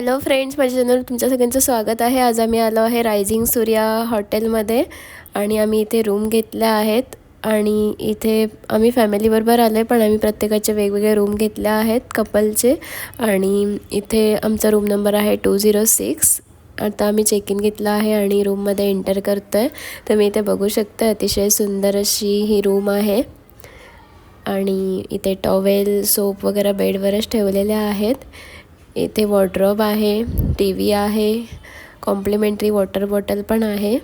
Hello friends, माझ्या चॅनलवर तुमच्या सगळ्यांचं स्वागत आहे. आज आम्ही आलो आहे रायझिंग सूर्या हॉटेलमध्ये आणि आम्ही इथे रूम घेतल्या आहेत. आणि इथे आम्ही फॅमिलीबरोबर आलो आहे, पण आम्ही प्रत्येकाचे वेगवेगळे रूम घेतले आहेत कपलचे. आणि इथे आमचा रूम नंबर आहे 206. आता आम्ही चेक इन घेतला आहे आणि रूममध्ये एंटर करतो आहे. तर मी इथे बघू शकते, अतिशय सुंदर अशी ही रूम आहे. आणि इथे टॉवेल, सोप वगैरे बेडवरच ठेवलेले आहेत. इथे वॉर्डरोब आहे, टी व्ही आहे, कॉम्प्लिमेंटरी वॉटर बॉटल पण आहे.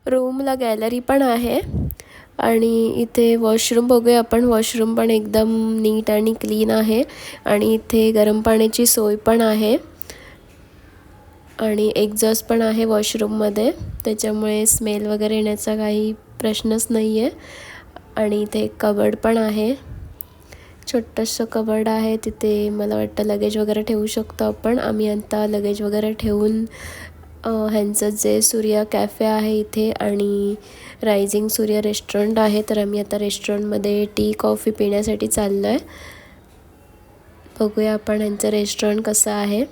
रूमला गॅलरी पण आहे. आणि इथे वॉशरूम बघूया आपण. वॉशरूम पण एकदम नीट आणि क्लीन आहे. आणि इथे गरम पाण्याची सोय पण आहे. आणि एक्झॉस्ट पण आहे वॉशरूममध्ये, त्याच्यामुळे स्मेल वगैरे येण्याचा काही प्रश्नच नाही आहे. आणि इथे एक कबर्ड पण आहे, छोटंसं कबर्ड आहे. तिथे मला वाटतं लगेज वगैरे ठेवू शकतो आपण. आम्ही आता लगेज वगैरे ठेवून ह्यांचं जे सूर्या कॅफे आहे इथे आणि रायझिंग सूर्या रेस्टॉरंट आहे, तर आम्ही आता रेस्टॉरंटमध्ये टी कॉफी पिण्यासाठी चाललो आहे. बघूया आपण ह्यांचं रेस्टॉरंट कसं आहे.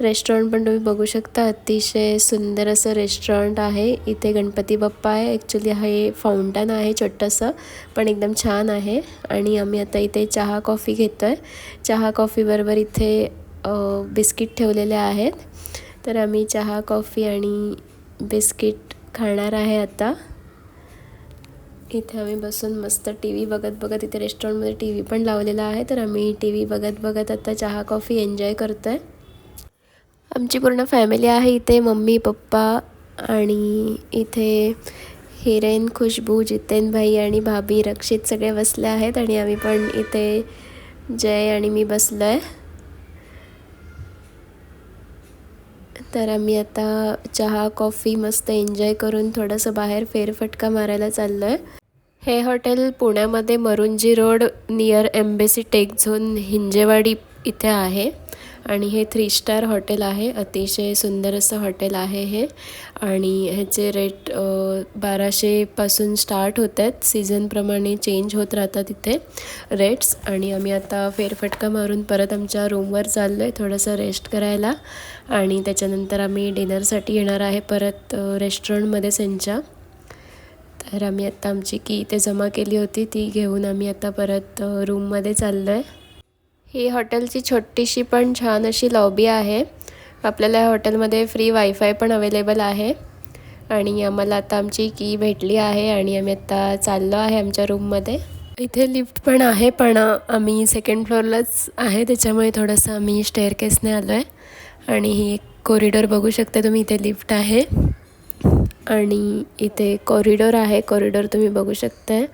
रेस्टॉरंट पण तुम्ही बघू शकता, अतिशय सुंदर असं रेस्टॉरंट आहे. इथे गणपती बाप्पा आहे. ॲक्च्युली हे फाउंटन आहे छोटंसं, पण एकदम छान आहे. आणि आम्ही आता इथे चहा कॉफी घेतो आहे. चहा कॉफीबरोबर इथे बिस्किट ठेवलेले आहेत. तर आम्ही चहा कॉफी आणि बिस्किट खाणार आहे आता. इथे आम्ही बसून मस्त टी व्ही बघत बघत, इथे रेस्टॉरंटमध्ये टी व्ही पण लावलेला आहे, तर आम्ही टी व्ही बघत बघत आता चहा कॉफी एन्जॉय करतो आहे. आमची पूर्ण फॅमिली आहे इथे, मम्मी पप्पा आणि इथे हिरेन, खुशबू, जितेन भाई आणि भाभी, रक्षित सगळे बसले आहेत. आणि आम्ही पण इथे जय आणि मी बसलो आहे. तर आम्ही आता चहा कॉफी मस्त एन्जॉय करून थोडंसं बाहेर फेरफटका मारायला चाललो आहे. हे हॉटेल पुण्यामध्ये Marunji road near embassy tech zone Hinjewadi इथे आहे. आणि हे 3 स्टार हॉटेल आहे. अतिशय सुंदर असं हॉटेल आहे हे. आणि ह्याचे रेट 1200पासून स्टार्ट होत आहेत. सीझनप्रमाणे चेंज होत राहतात इथे रेट्स. आणि आम्ही आता फेरफटका मारून परत आमच्या रूमवर चाललो आहे थोडंसं रेस्ट करायला. आणि त्याच्यानंतर आम्ही डिनरसाठी येणार आहे परत रेस्टॉरंटमध्ये त्यांच्या. तर आम्ही आता आमची की इथे जमा केली होती, ती घेऊन आम्ही आता परत रूममध्ये चाललो आहे. ही हॉटेलची छोटीशी पण छान अशी लॉबी आहे. आपल्याला या हॉटेलमध्ये फ्री वायफाय पण अवेलेबल आहे. आणि आम्हाला आता आमची की भेटली आहे आणि आम्ही आता चाललो आहे आमच्या रूममध्ये. इथे लिफ्ट पण आहे, पण आम्ही सेकंड फ्लोअरलाच आहे, त्याच्यामुळे थोडंसं आम्ही स्टेअरकेसने आलो आहे. आणि ही एक कॉरिडॉर बघू शकता तुम्ही, इथे लिफ्ट आहे आणि इथे कॉरिडॉर आहे. कॉरिडॉर तुम्ही बघू शकता.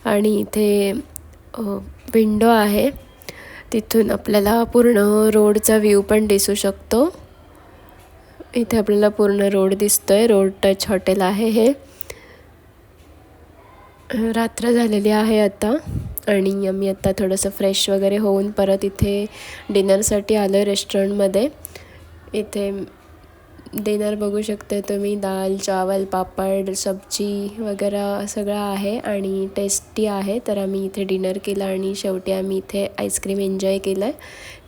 आणि इथे विंडो आहे, तिथून आपल्याला पूर्ण रोडचा व्ह्यू पण दिसू शकतो. इथे आपल्याला पूर्ण रोड दिसतोय. रोड टच हॉटेल आहे हे. रात्र झालेली आहे आता आणि आम्ही आता थोडंसं फ्रेश वगैरे होऊन परत इथे डिनरसाठी आलो आहे रेस्टॉरंटमध्ये. इथे डिनर बघू शकते तुम्ही, दाल चावल पापड सब्जी वगैरे सगळं आहे आणि टेस्टी आहे. तर आम्ही इथे डिनर केलं आणि शेवटी आम्ही इथे आईस्क्रीम एन्जॉय केलं आहे.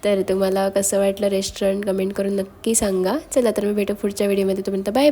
तर तुम्हाला कसं वाटलं रेस्टॉरंट कमेंट करून नक्की सांगा. चला तर मी भेटू पुढच्या व्हिडिओमध्ये. तोपर्यंत बाय.